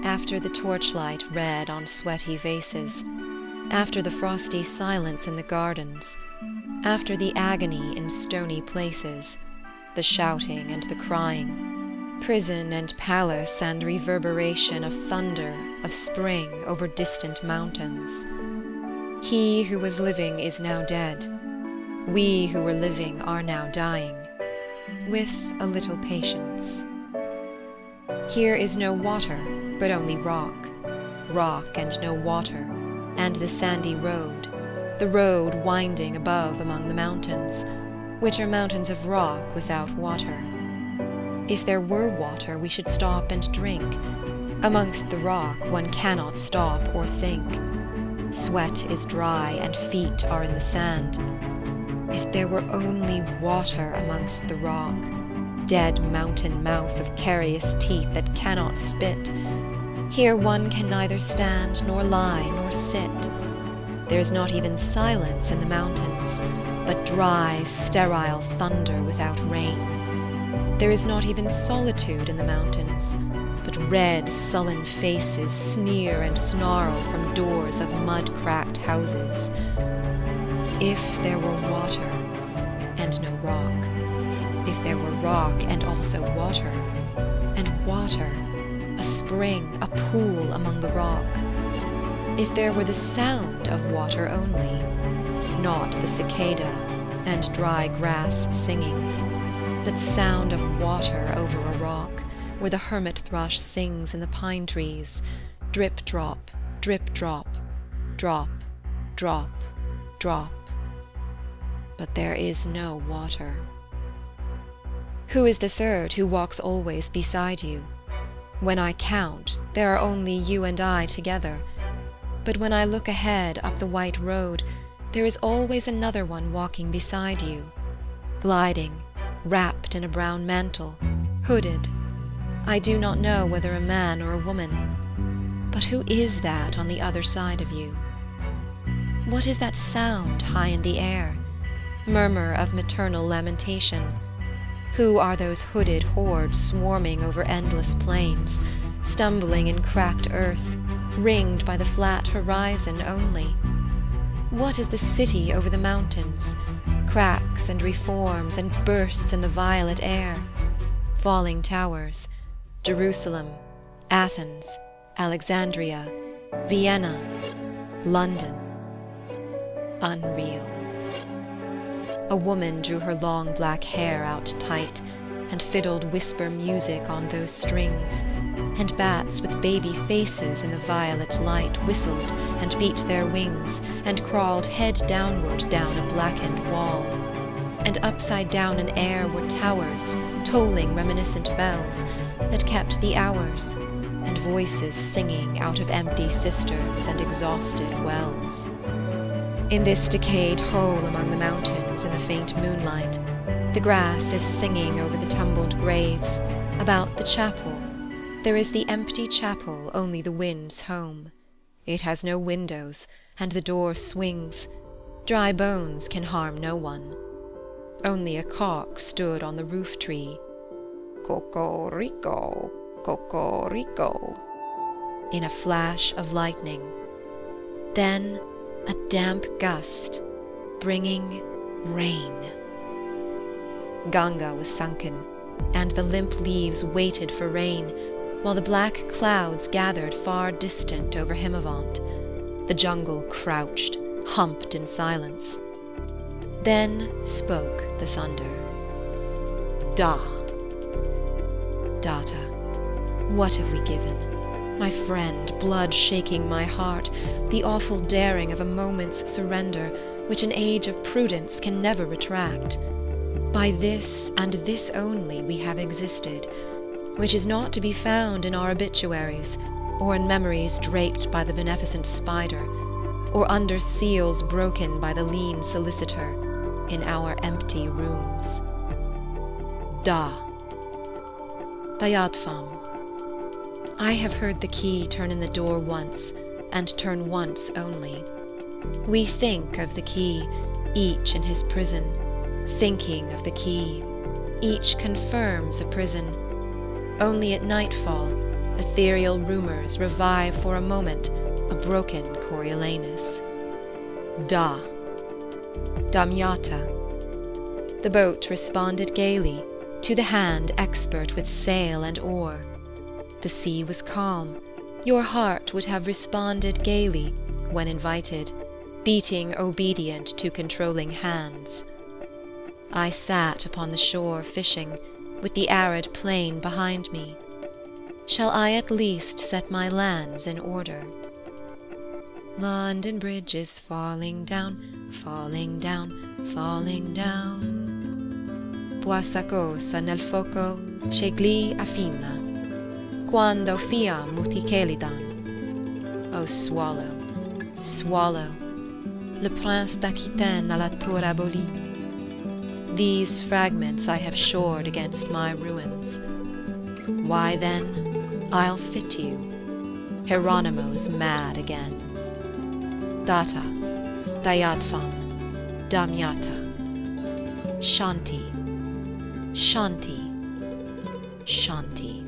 After the torchlight red on sweaty vases, after the frosty silence in the gardens, after the agony in stony places, the shouting and the crying, prison and palace and reverberation of thunder, of spring over distant mountains. He who was living is now dead. We who were living are now dying, with a little patience. Here is no water, but only rock, rock and no water, and the sandy road, the road winding above among the mountains, which are mountains of rock without water. If there were water, we should stop and drink. Amongst the rock, one cannot stop or think. Sweat is dry and feet are in the sand. If there were only water amongst the rock, dead mountain mouth of carious teeth that cannot spit, here one can neither stand nor lie nor sit. There is not even silence in the mountains, but dry, sterile thunder without rain. There is not even solitude in the mountains, but red, sullen faces sneer and snarl from doors of mud-cracked houses. If there were water and no rock, if there were rock and also water, and water, a spring, a pool among the rock, if there were the sound of water only, not the cicada and dry grass singing, but sound of water over a rock, where the hermit thrush sings in the pine trees, drip drop, drip drop, drop, drop, drop. But there is no water. Who is the third who walks always beside you? When I count, there are only you and I together. But when I look ahead up the white road, there is always another one walking beside you, gliding, wrapped in a brown mantle, hooded. I do not know whether a man or a woman. But who is that on the other side of you? What is that sound high in the air? Murmur of maternal lamentation. Who are those hooded hordes swarming over endless plains, stumbling in cracked earth, ringed by the flat horizon only? What is the city over the mountains, cracks and reforms and bursts in the violet air? Falling towers, Jerusalem, Athens, Alexandria, Vienna, London. Unreal. A woman drew her long black hair out tight and fiddled whisper music on those strings, and bats with baby faces in the violet light whistled and beat their wings and crawled head downward down a blackened wall. And upside down in air were towers, tolling reminiscent bells that kept the hours, and voices singing out of empty cisterns and exhausted wells. In this decayed hole among the mountains in the faint moonlight, the grass is singing over the tumbled graves. About the chapel, there is the empty chapel, only the wind's home. It has no windows, and the door swings. Dry bones can harm no one. Only a cock stood on the roof tree. Cocorico, cocorico, in a flash of lightning. Then a damp gust, bringing rain. Ganga was sunken, and the limp leaves waited for rain, while the black clouds gathered far distant over Himavant. The jungle crouched, humped in silence. Then spoke the thunder. Da. Data, what have we given? My friend, blood shaking my heart, the awful daring of a moment's surrender, which an age of prudence can never retract. By this and this only we have existed, which is not to be found in our obituaries, or in memories draped by the beneficent spider, or under seals broken by the lean solicitor, in our empty rooms. Da. Dayadfam. I have heard the key turn in the door once, and turn once only. We think of the key, each in his prison, thinking of the key. Each confirms a prison. Only at nightfall, Ethereal rumors revive for a moment a broken Coriolanus. Da. Damyata. The boat responded gaily to the hand expert with sail and oar. The sea was calm. Your heart would have responded gaily when invited, beating obedient to controlling hands. I sat upon the shore fishing, with the arid plain behind me. Shall I at least set my lands in order? London Bridge is falling down, falling down, falling down. Puasacosa nel foco scegli affina, quando fiam muti celidan. O swallow, swallow, le prince d'Aquitaine à la tour abolie. These fragments I have shored against my ruins. Why then, I'll fit you, Hieronymo's mad again. Data, Dayadvam, Damyata. Shanti, Shanti, Shanti.